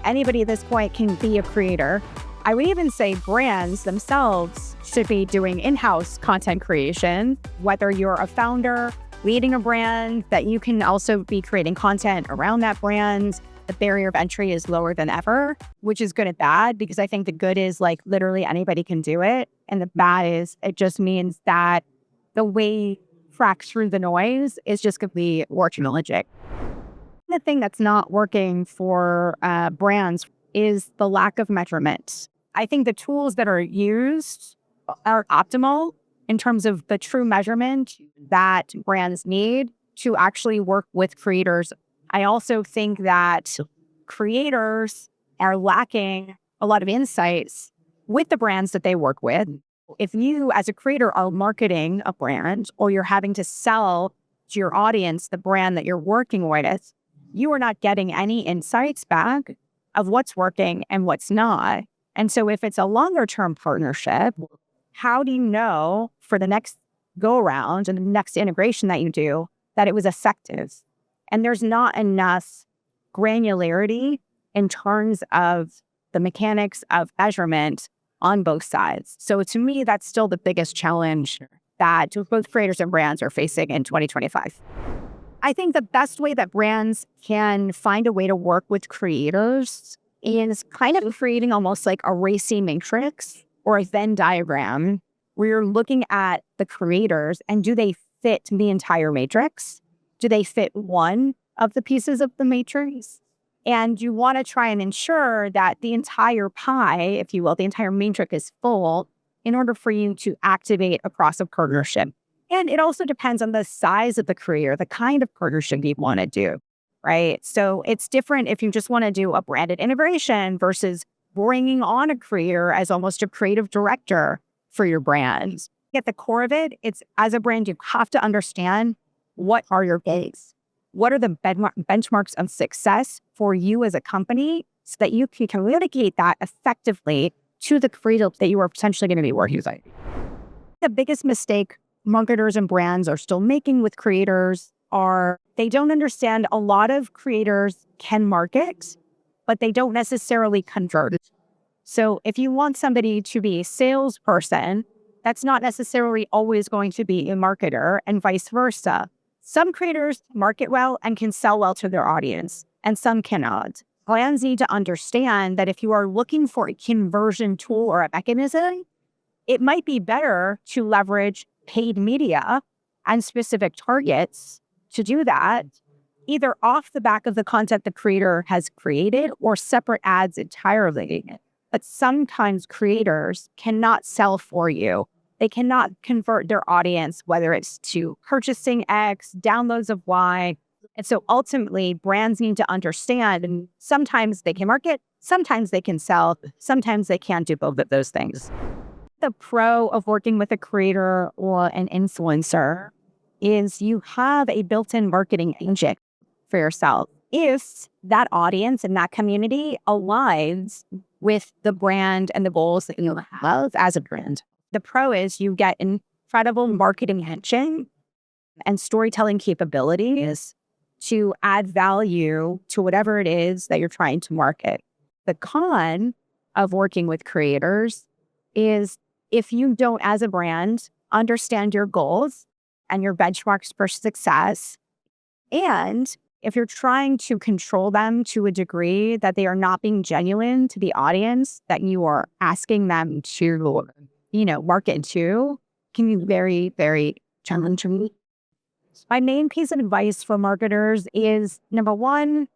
Anybody at this point can be a creator. I would even say brands themselves should be doing in-house content creation, whether you're a founder leading a brand, that you can also be creating content around that brand. The barrier of entry is lower than ever, which is good and bad, because I think the good is like literally anybody can do it. And the bad is it just means that the way cracks through the noise is just going to be more challenging. The thing that's not working for brands is the lack of measurement. I think the tools that are used are optimal in terms of the true measurement that brands need to actually work with creators. I also think that creators are lacking a lot of insights with the brands that they work with. If you, as a creator, are marketing a brand, or you're having to sell to your audience the brand that you're working with, you are not getting any insights back of what's working and what's not. And so if it's a longer term partnership, how do you know for the next go around and the next integration that you do that it was effective? And there's not enough granularity in terms of the mechanics of measurement on both sides. So to me, that's still the biggest challenge that both creators and brands are facing in 2025. I think the best way that brands can find a way to work with creators is kind of creating almost like a RACI matrix or a Venn diagram, where you're looking at the creators and do they fit the entire matrix? Do they fit one of the pieces of the matrix? And you want to try and ensure that the entire pie, if you will, the entire matrix is full in order for you to activate across a partnership. And it also depends on the size of the creator, the kind of partnership you want to do, right? So it's different if you just want to do a branded integration versus bringing on a creator as almost a creative director for your brand. At the core of it, it's as a brand, you have to understand what are your goals. What are the benchmarks of success for you as a company so that you can communicate that effectively to the creator that you are potentially going to be working with. The biggest mistake marketers and brands are still making with creators are they don't understand a lot of creators can market, but they don't necessarily convert. So if you want somebody to be a salesperson, that's not necessarily always going to be a marketer, and vice versa. Some creators market well and can sell well to their audience, and some cannot. Brands need to understand that if you are looking for a conversion tool or a mechanism, it might be better to leverage paid media and specific targets to do that, either off the back of the content the creator has created or separate ads entirely. But sometimes creators cannot sell for you. They cannot convert their audience, whether it's to purchasing X, downloads of Y. And so ultimately, brands need to understand, and sometimes they can market, sometimes they can sell, sometimes they can't do both of those things. The pro of working with a creator or an influencer is you have a built-in marketing engine for yourself if that audience and that community aligns with the brand and the goals that you have as a brand. The pro is you get incredible marketing engine and storytelling capabilities to add value to whatever it is that you're trying to market. The con of working with creators is if you don't, as a brand, understand your goals and your benchmarks for success, and if you're trying to control them to a degree that they are not being genuine to the audience that you are asking them to, market to, can be very, very challenging. My main piece of advice for marketers is, number one,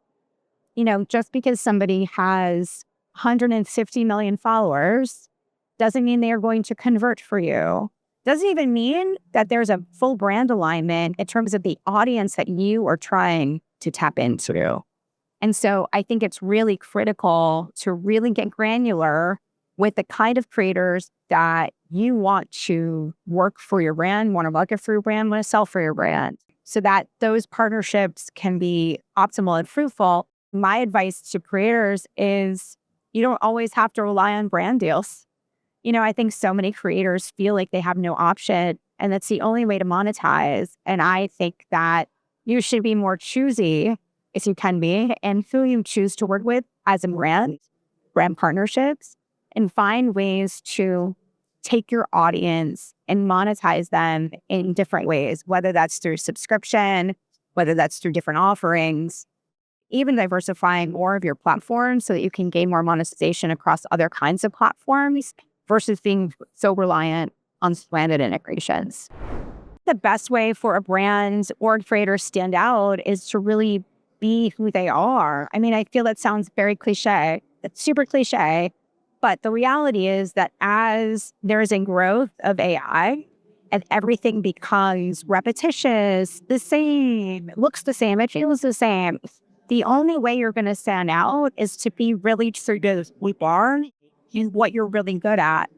just because somebody has 150 million followers doesn't mean they are going to convert for you. Doesn't even mean that there's a full brand alignment in terms of the audience that you are trying to tap into. And so I think it's really critical to really get granular with the kind of creators that you want to work for your brand, want to market for your brand, want to sell for your brand, so that those partnerships can be optimal and fruitful. My advice to creators is you don't always have to rely on brand deals. I think so many creators feel like they have no option, and that's the only way to monetize. And I think that you should be more choosy, if you can be, and who you choose to work with as a brand partnerships, and find ways to take your audience and monetize them in different ways, whether that's through subscription, whether that's through different offerings, even diversifying more of your platform so that you can gain more monetization across other kinds of platforms versus being so reliant on slanted integrations. The best way for a brand or a creator to stand out is to really be who they are. I mean, I feel that sounds very cliche. It's super cliche. But the reality is that as there is a growth of AI and everything becomes repetitious, the same, it looks the same, it feels the same, the only way you're going to stand out is to be really true to who you are and what you're really good at.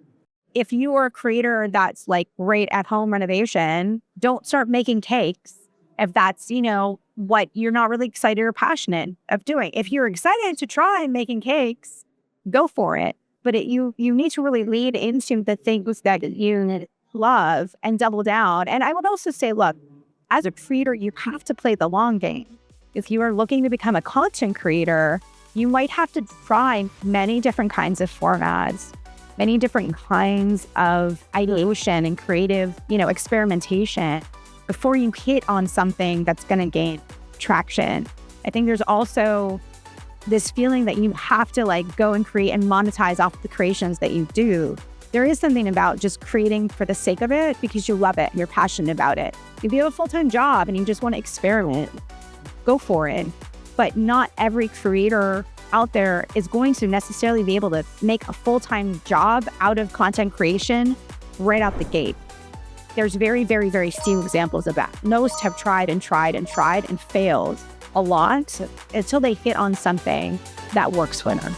If you are a creator that's like great at home renovation, don't start making cakes if that's, what you're not really excited or passionate of doing. If you're excited to try making cakes, go for it. But you need to really lead into the things that you love and double down. And I would also say, look, as a creator, you have to play the long game. If you are looking to become a content creator, you might have to try many different kinds of formats, many different kinds of ideation and creative, experimentation before you hit on something that's going to gain traction. I think there's also this feeling that you have to go and create and monetize off the creations that you do. There is something about just creating for the sake of it because you love it, you're passionate about it. If you have a full-time job and you just want to experiment, go for it. But not every creator out there is going to necessarily be able to make a full-time job out of content creation right out the gate. There's very, very, very few examples of that. Most have tried and failed a lot until they hit on something that works for them.